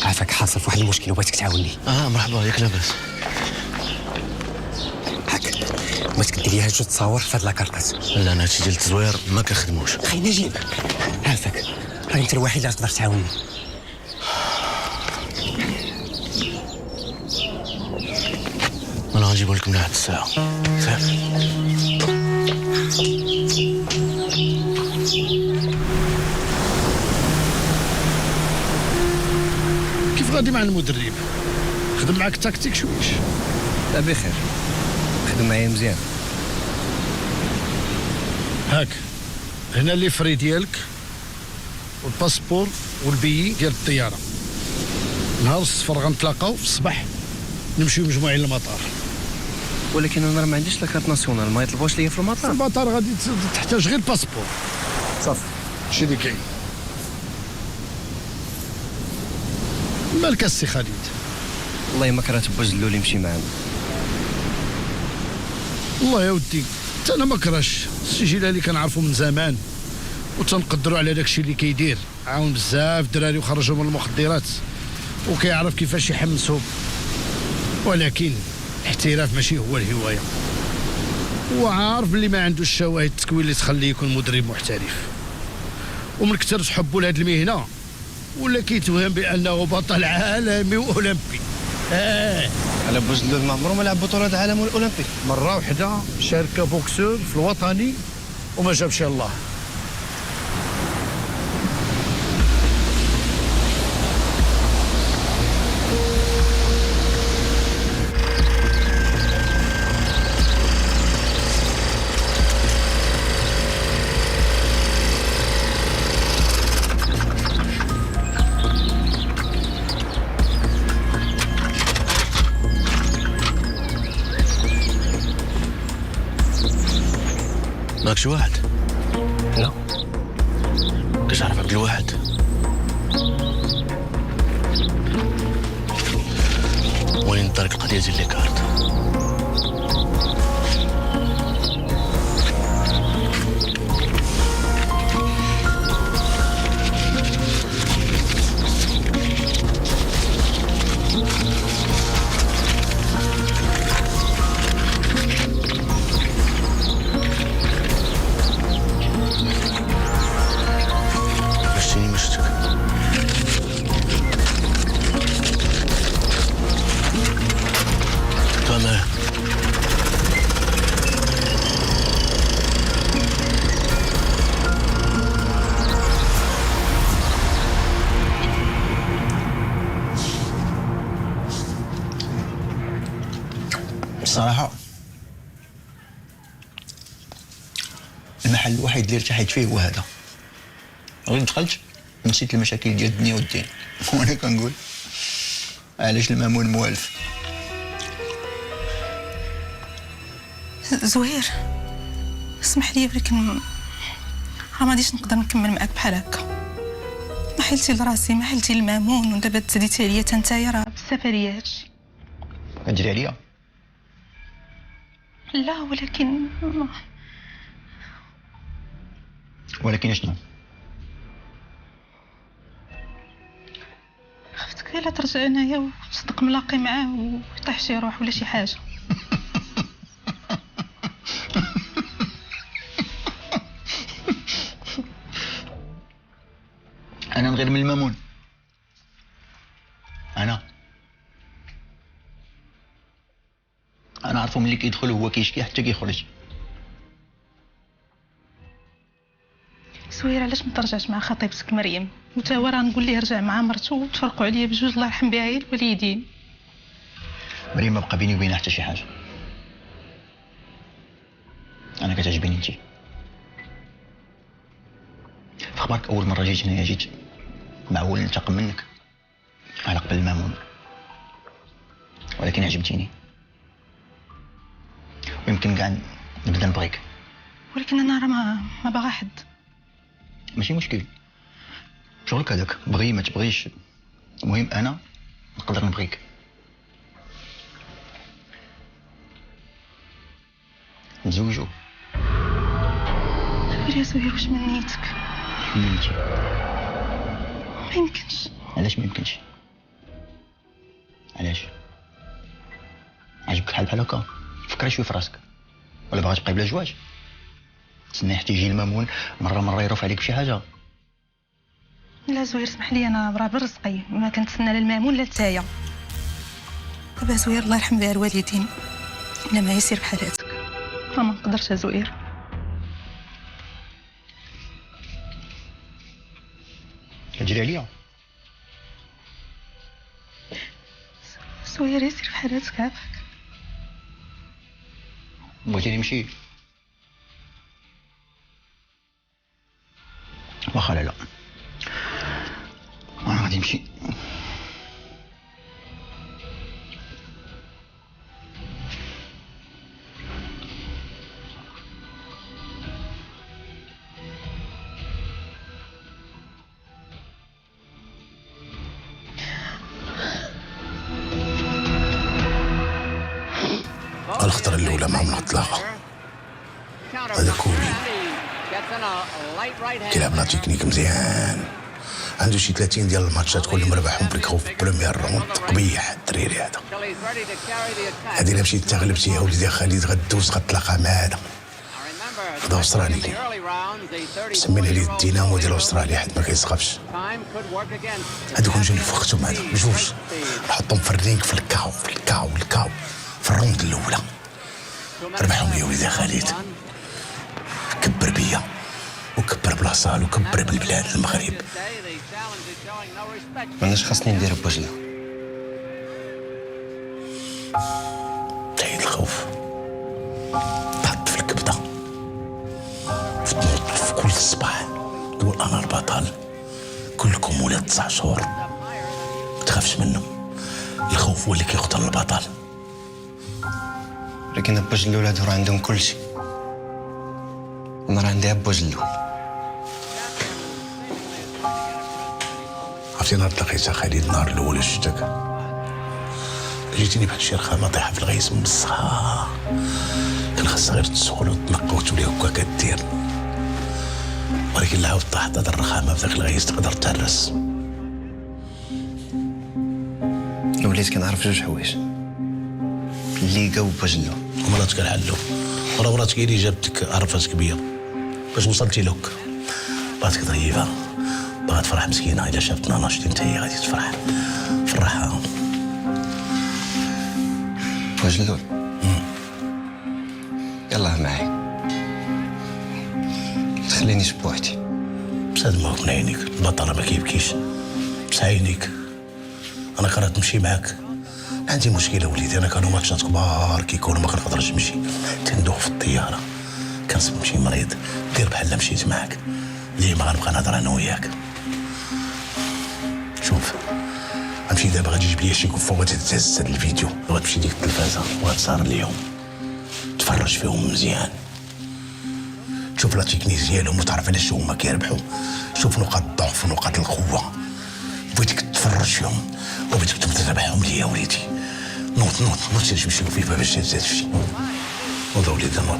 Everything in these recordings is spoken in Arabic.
عافاك حاصل في واحد المشكل وبغيتك تعاوني. مرحبا، ياك لاباس؟ هاك بغيتك دير لي جوج تصاور في هاد لاكارطات. لا انا هادشي ديال التزوير ما كنخدموش. خي نجيب عافاك، راه انت الوحيد اللي تقدر تعاوني. انا غنجيبو لك من واحد الساعه. كيف غادي مع المدرب؟ خدم معاك التكتيك شويش؟ لا بخير، خدم معايا مزيان. هاك هنا اللي فري ديالك والباسبور والبيي ديال الطياره. نهار الصفر غنتلاقاو في الصباح نمشيو مجموعين للمطار. ولكن انا ما عنديش لاكارت ناسيونال، ما يطلبوش ليا في في المطار. المطار غادي تحتاج غير الباسبور صافي. هادشي اللي كاين. مالك السي خالد؟ والله ما كرهت بوزلو اللي يمشي معنا. والله يا ودي حتى انا ما كرهش السي جيلالي، كنعرفو من زمان وتنقدروا على داكشي اللي كيدير. عاون بزاف الدراري وخرجوا من المخدرات وكيعرف كيفاش يحمسهم، ولكن الاحتراف ماشي هو الهوايه. هو عارف بلي ما عندوش الشواهد التكوين اللي تخليه يكون مدرب محترف، ومن كثر حبه لهاد المهنه ولا كيتوهم بانه بطل عالمي واولمبي. على بوزلو ما عمرو ما لعب بطولة عالم والاولمبي. مره وحده شارك بوكسور في الوطني وما جابش الله. ماكش واحد؟ لا كتعرف عبد الواحد؟ وين طريق القضيه ديال لي كارت؟ الصراحة المحل الوحيد اللي ارتحيت فيه هو هذا. غير دخلت نسيت المشاكل ديال الدنيا والدين وانا كنقول علاش المامون موالف. زهير اسمح لي، ولكن راه ما غاديش نقدر نكمل معاك بحال هكا. ما حلتي لراسي، ما حلتي للمامون، ودابا تزيدتي عليا حتى نتايا. راه بالسفريه هادشي. كتجري عليا؟ لا ولكن شنو؟ خفتك الا ترجع هنايا وصدق ملاقي معاه ويطيح شي روح ولا شي حاجه. انا نغير من المامون. انا عارفو ملي كيدخل هو كيشكي حتى كيخرج. سوير علاش ما ترجعش مع خطيبتك مريم، وتا هو راه نقول ليه رجع مع مرته وتفرقوا عليا بجوج، الله يرحم بها هي الوالدين. مريم ما بقى بيني وبينها حتى شي حاجه. انا كتعجبيني انتي. في خبارك اول مره جيت هنايا جيت معول ننتقم منك على قبل المامون، ولكن عجبتيني ويمكن كاع نبدا نبغيك. ولكن انا راه ما باغا حد. ماشي مشكل، شغلك هذاك، بغي ما تبغيش، المهم انا نقدر نبغيك. نتزوجوا. يا زهير واش من نيتك؟ منتي ما يمكنش. علاش ما يمكنش؟ علاش؟ عجبك الحال بحال هكا؟ فكري شويه في راسك. ولا باغا تبقاي بلا زواج؟ تسنى حتى يجي المامون مره يرفع عليك بشي حاجه. لا زوير اسمح لي، انا برا برزقي ما كنتسنى لا المامون لا نتايا. دابا زوير الله يرحم بها الوالدين، الا ما يسير بحال هاتك ما نقدرش زوير. كتجري عليا؟ زوير يسير بحال هاتك عافاك. بغيتي نمشي؟ واخا لا انا غادي نمشي. الخطرة الأولى مع الإطلاق هذا كوبي كيلعب لا تكنيك مزيان، عنده شي 30 ديال الماتشات كل مربحهم بريكو في بريمير روند. قبيح الدريري هذا. هذه الا مشيت تغلبتي يا ولدي خالد غدوز غتلاقى مع هذا استرالي سمينا ليه الدينامو ديال استراليا حيت ما كيسقفش. هذوك نجيو نفختهم هذا بجوج نحطهم في الرينك في الكاو في الروند الاولى. ربحهم يا ولدي خالد. كبر بيا وكبر بلاصال وكبر بالبلاد المغرب. ماناش خاصني ندير بوجله. تعيد الخوف تحط في الكبده تنوض في كل صباح تقول انا البطل. كلكم ولاد 9 شهور ما تخافش منهم. الخوف هو اللي كيقتل البطل. لكن بوجلو ولادو راه عندهم كلشي. انا راه عندي بوجلو. عرفتي نهار تلاقيتها خالد النهار الاول شفتك جيتيني بحال شي رخامه طايحه في الغيس مبصها. كان خاصها غير تسخن وتنقى وتولي هكا كدير، ولكن لا عاود طاحت هاد الرخامه في داك الغيس تقدر تهرس. وليت كنعرف جوج حوايج اللي قاو بوجلو ومراتك الحلو. مراتك هي اللي جابتك عرفتك بيا باش وصلتي لك. بغاتك ضريبه باغا تفرح مسكينه. الا شافتنا ناشطين حتى هي غادي تفرح. فرحها بوجلو. يلاه معايا تخلينيش بوحدي. بساد ماك من عينيك البطله ما كيبكيش. بس عينيك انا قررت نمشي معاك. عندي مشكله وليدي، انا كانوا ماتشات كبار كيكونوا ما كنقدرش نمشي تندوخ في الطياره. كنصب نمشي مريض دير بحال مشيت معاك. ديما غنبقى نهضر انا وياك. شوف غنمشي دابا غادي تجيب لي شي كفه وغتهز هاد الفيديو وغتمشي ديك التلفازه وغتصار اليوم تفرج فيهم مزيان. شوف لا تكنيك ديالهم وتعرف علاش هما كيربحوا. شوف نقاط الضعف ونقاط القوه. بغيتك تفرج فيهم وبغيتك تتابعهم ليا يا وليدي. نوض تمشي فيه باش تزاد فيه. نوض وليدي نوض.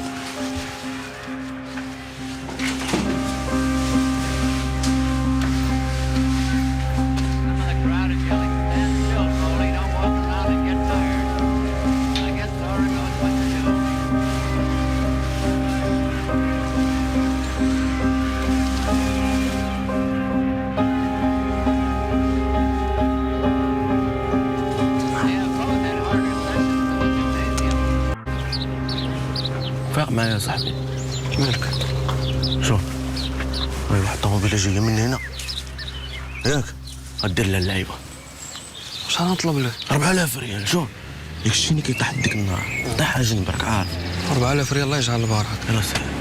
فاق معايا يا صاحبي. مالك؟ شوف هاي واحد الطوموبيله جايه من هنا ياك غدير لها اللعيبه. شحال نطلب لك؟ 4000 ريال. شوف ديك الشيني كيطيح ديك النار طيح على جنبك عارف. 4000 ريال الله يجعل البركه. يلا سلام.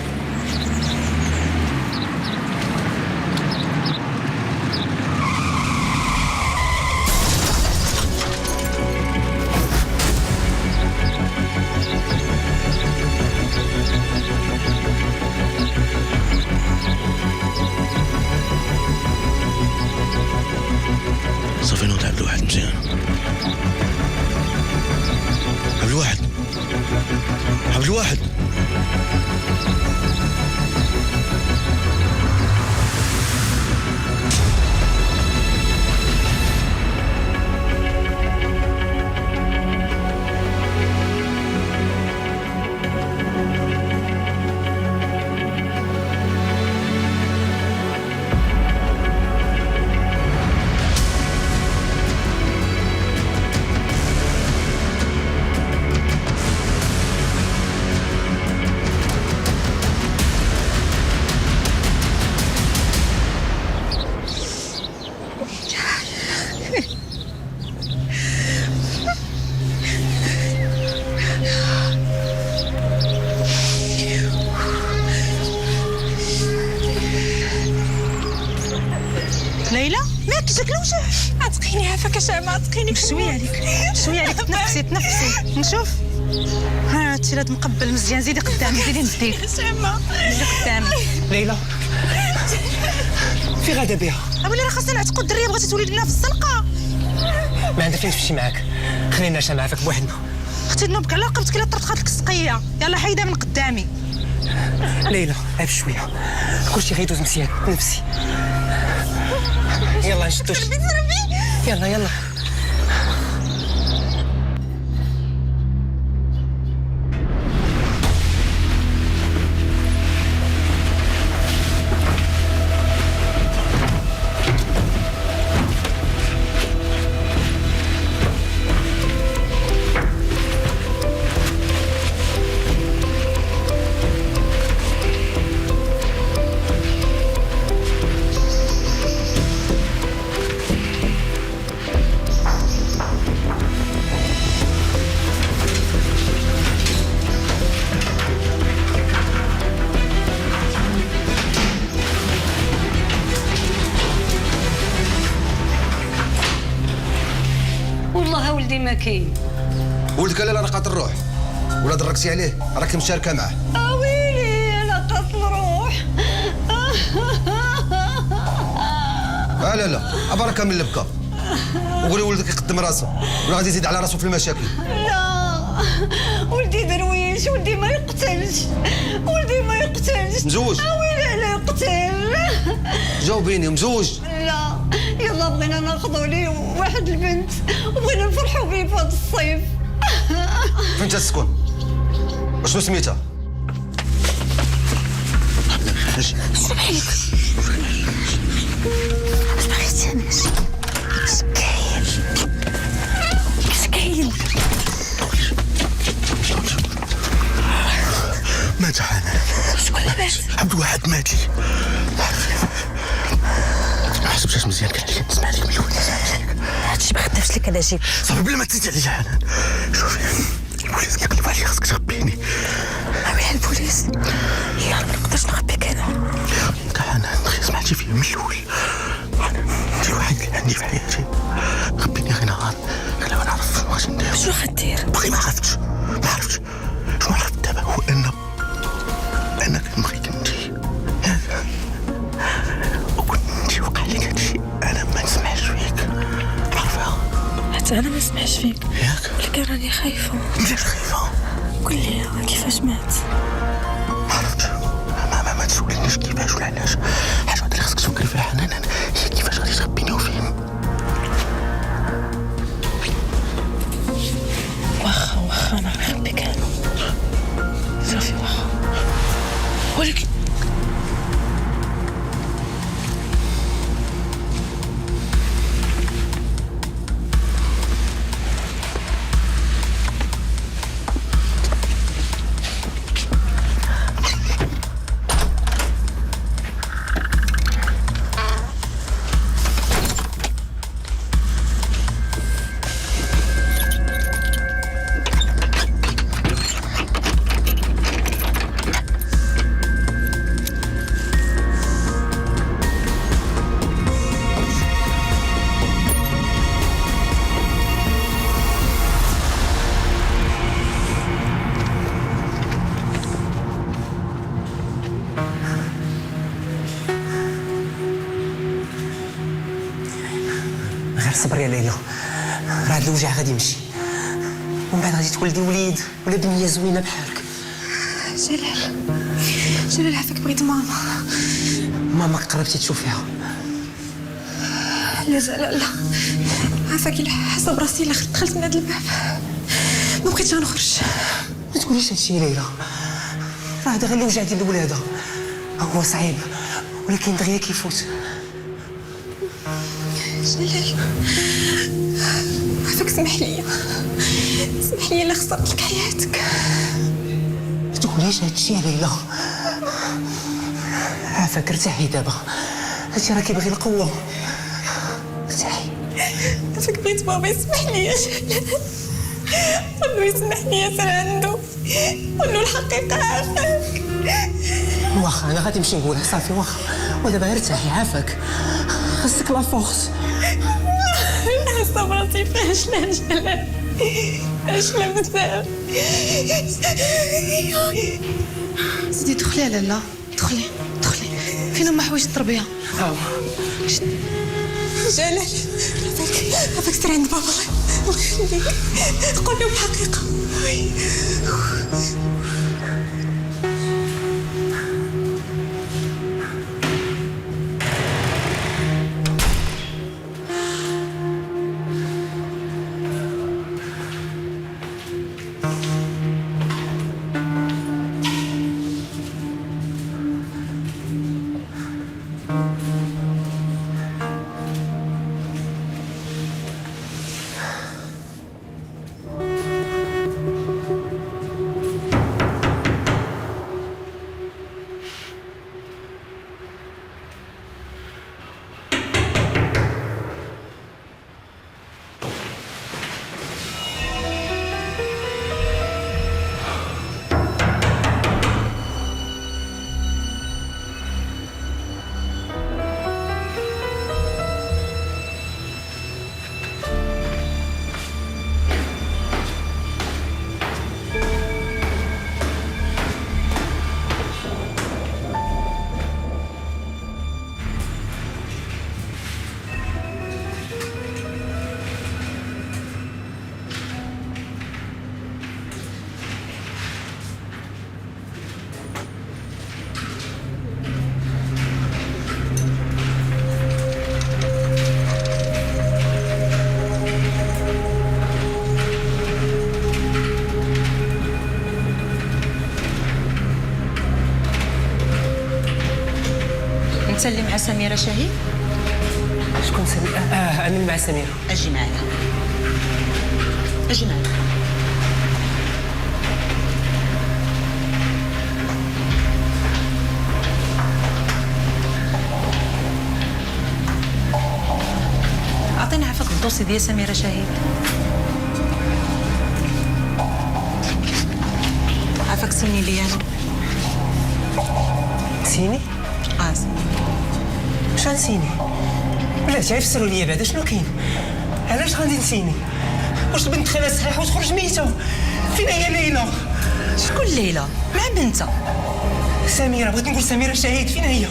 صافي نوض عبد الواحد مزيان. عبد الواحد عافاك اش عماطقيني شويه عليك شويه عليك، تنفسي نشوف. ها هادشي هاد مقبل مزيان، زيدي قدامي زيدي نديك شمع زيدي قدامي. ليلى في غادا بها؟ اويلي راه خاصنا نعتقوا الدريه بغاتي تولي لنا في الزنقه. ما عندها فين تمشي معاك، خلينا نعيش معاك بوحدنا. اختي نوبك على رقبتك الا طرطقات لك السقيه، يلا حيدها من قدامي. ليلى عيب شويه، كلشي غيدوز مزيان، نفسي. يلا نشدو يلا يلا. والله ولدي ما كاين. ولدك لا راه قاتل الروح ولا دركتي عليه، راكي مشاركه معاه. ويلي انا قاتل روح. لا لا بركه من البكا، وقولي ولدك يقدم راسه ولا غادي يزيد على راسه في المشاكل. لا ولدي درويش، ولدي ما يقتلش، ولدي ما يقتلش. مزوج؟ ويلي لا يقتل. جاوبيني، مزوج؟ لا يلا بغينا ناخذوا لي واحد البنت وبغينا نفرحوا بيه في هذا الصيف. فين تسكن؟ وشنو سميتها؟ مات حنان. شكون اللي مات؟ عبد الواحد مات لي. ما حسبتهاش مزيان، كان عليا نسمع لك من الاول. هادشي ما خدامش لك انا جيب. صافي بلا ما تزيد عليا حنان. شوفي البوليس كيقلب عليا، خاصك تخبيني. وين البوليس؟ يلا ما نقدرش نخبيك انا. حنان سمعتي فيا من الاول. حنان انت الوحيد اللي عندي في حياتي، خبيني غير نهار الا ما نعرف شنو غادي ندير. شنو غدير؟ باقي ما عرفتش شنو عرفت دابا هو انك نبغيك انت وكنت وقع لك هادشي انا ما نسمعش فيك، عارفه؟ حتى انا ما نسمعش فيك، ياك؟ ولكن راني خايفه. علاش خايفه؟ قول لي كيفاش مات؟ ما عرفتش. ما تسولنيش كيفاش ولا علاش. حاجه واحده اللي خاصك تفكري فيها حنان هي كيفاش غادي تخبيني وفين. واخا انا نخبيك انا صافي واخا، ولكن غير صبر يا ليلى، راه هاد الوجع غادي يمشي، ومن بعد غادي تولدي وليد ولا بنيه زوينه بحالك. جلال عافاك بغيت ماما. ماماك قربتي تشوفيها؟ لا زال لا عافاك، الا حاسه براسي الا دخلت من هذا الباب ما بغيتش نخرج. ما تقوليش هادشي يا ليلى، راه هذا غير الوجع ديال الولاده، هو صعيب ولكن دغيا كيفوت. جلال عافاك سمح لي الا خسرت لك حياتك. ما تقوليش هادشي يا ليلى، عافاك ارتاحي دابا، هادشي راه كيبغي القوه. ارتاحي. عافاك بغيت بابا يسمح لي يا جلال، قول له يسمح لي ياسر عنده، قول له الحقيقه عافاك. واخا انا غادي نمشي نقولها صافي ودابا ارتاحي عافاك، خاصك لا فورس. لا لا بزاف. سيدي دخلي يا لالا، دخلي. فين هما حوايج التربيه؟ جلال عافاك سير عند بابا الله يخليك، قول له الحقيقه. انت اللي مع سميره شهيد؟ شكون سميرة؟ أنا مع سميرة. اجي معايا. عطيني عفاك الدوسي ديال سميره شهيد. عفاك سيني لي انا. سيني؟ سيني. واش غنسيني؟ بلاتي فسروا لي بعدا شنو كاين؟ علاش غادي نسيني؟ واش البنت خالها صحيحه وتخرج ميته؟ فين هي ليلى؟ شكون ليلى؟ مع بنتها. سميرة، بغيت نقول سميرة شهيد، فين هي؟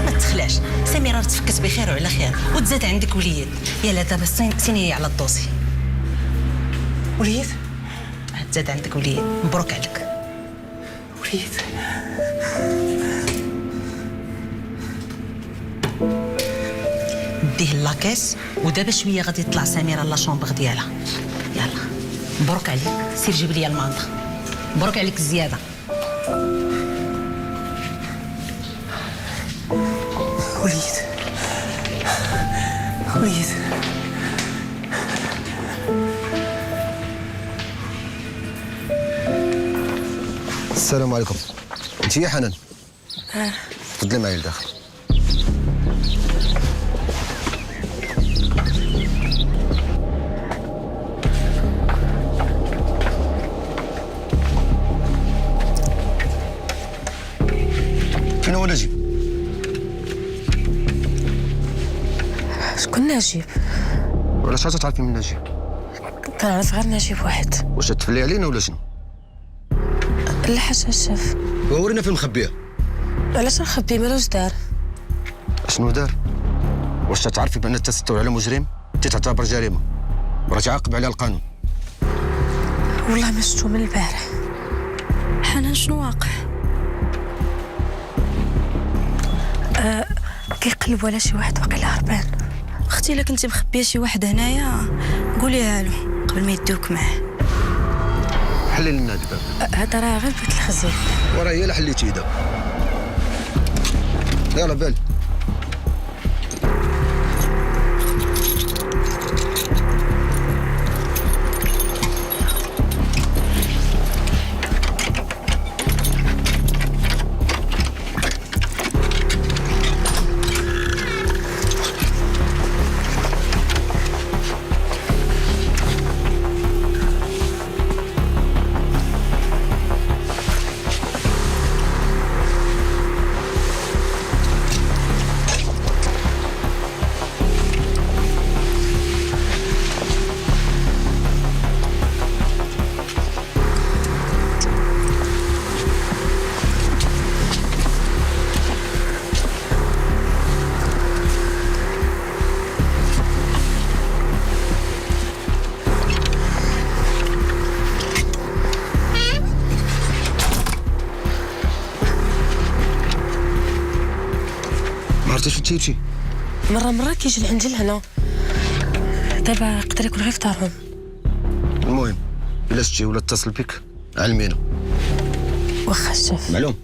ما تخلاش، سميرة تفكت بخير وعلى خير، وتزاد عندك وليد. يلا دابا سيني على الدوسي. وليد؟ تزاد عندك وليد، مبروك عليك. وليد؟ ديه لاكيس ودابا شويه غادي تطلع سميرة لا شومبر ديالها. يلا مبروك عليك، سير جيب لي المانطه. مبروك عليك الزياده. وليد وليد السلام عليكم. انت يا حنان؟ تفضلي معايا لداخل. فين هو نجيب؟ شكون نجيب؟ وعلاش تعرفي من نجيب؟ كنعرف غير نجيب واحد. واش تفلي علينا ولا شنو؟ لا حاجة الشاف. ورينا فين مخبيه. علاش نخبي؟ مالوش دار. شنو دار؟ واش تعرفي بان التستر على مجرم تعتبر جريمه وراه تعاقب عليها القانون؟ والله ما شفتو من البارح. حنان شنو واقع؟ كيقلبوا على شي واحد واقيلا هربان. اختي الا كنتي مخبيه شي واحد هنايا قوليها له قبل ما يدوك معاه. حلي لنا هاد الباب. هذا راه غير بيت الخزي. وراه هي اللي حليتي دابا. يلا بال. مشيتي؟ مرة كيجي لعندي لهنا، دابا يقدر يكون غير في دارهم. المهم الا شتي ولا اتصل بك علمينا. واخا الشاف. معلوم.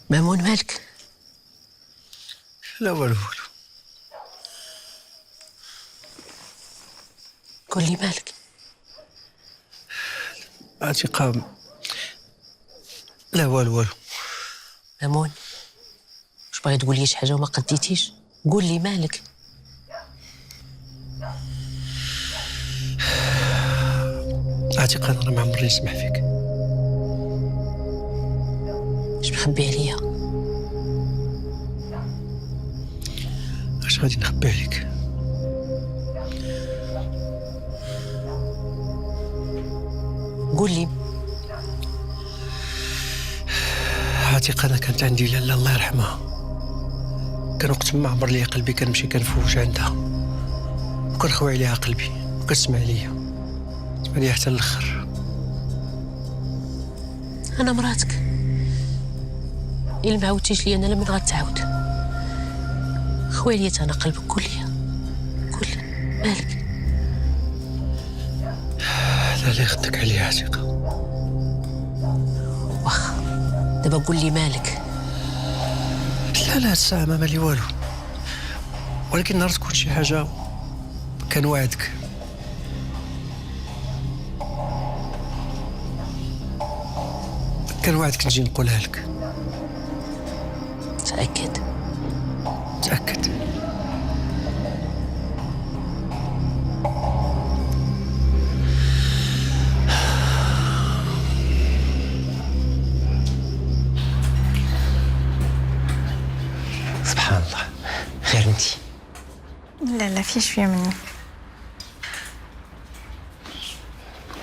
مامون مالك؟ لا والو. قول لي مالك. عتيقة لا والو. مامون واش باغي تقول لي شي حاجه وما قديتيش؟ قول لي مالك. عتيقة انا ما عمرني نسمح فيك. اش مخبي عليا؟ اش غادي نخبي عليك؟ قول لي. عتيقة انا كانت عندي لاله الله يرحمها، كان وقت ما عمر لي قلبي كنمشي كنفوج عندها وكنخوي عليها قلبي وكتسمع ليا حتى الاخر. انا مراتك، الا ما عاودتيش ليا انا لمن غتعاود؟ خوي ليا انا قلبك. قول لي مالك. لا اللي خدك عليا عتيقة. واخا دابا قول لي مالك. لا الساعة ما مالي والو، ولكن نهار تكون شي حاجة كنوعدك. كنوعدك نجي نقولها لك. تأكد؟ تأكد. سبحان الله، غير انتي. لا في شويه منك.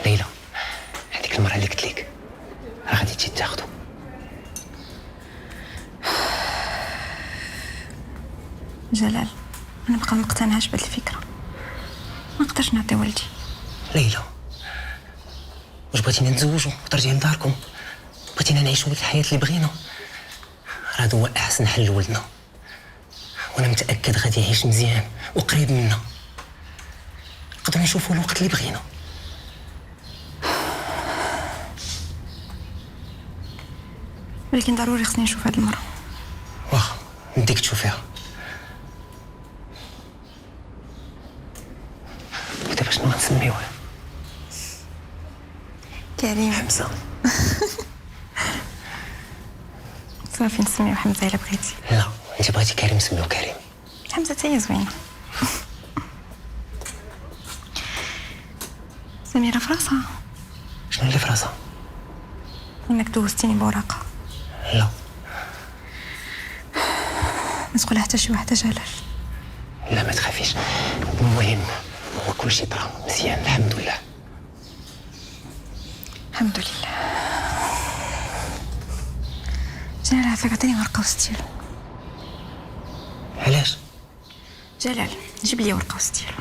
ليلى، هذيك المرة اللي قلت لك راه غادي تجي تاخذو. جلال، انا بقى مقتنعش بهاد الفكره، ما نقدرش نعطي ولدي. ليلى، واش بغيتينا نتزوجوا وترجعي لداركم؟ بغيتينا نعيشوا ديك الحياه اللي بغينا؟ راه هذا هو احسن حل لولدنا، وانا متاكد غادي يعيش مزيان وقريب منا، نقدروا نشوفوا الوقت اللي بغينا. ولكن ضروري خصني نشوف هاد المرة. واخا نديك تشوفيها. ودابا شنو غنسميوه؟ كريم. حمزة. صافي نسميو حمزة إلا بغيتي. لا انت بغيتي كريم نسميوه كريم. حمزة حتى هي زوينة. سميرة في راسها. شنو اللي في راسها؟ انك دوزتيني بورقة. لا ما تقولها حتى شي وحدة جلال. لا ما تخافيش، المهم هو كلشي طرا مزيان الحمد لله. الحمد لله. جلال عافاك عطيني ورقة وستيل. علاش؟ جلال جيب لي ورقة وستيل.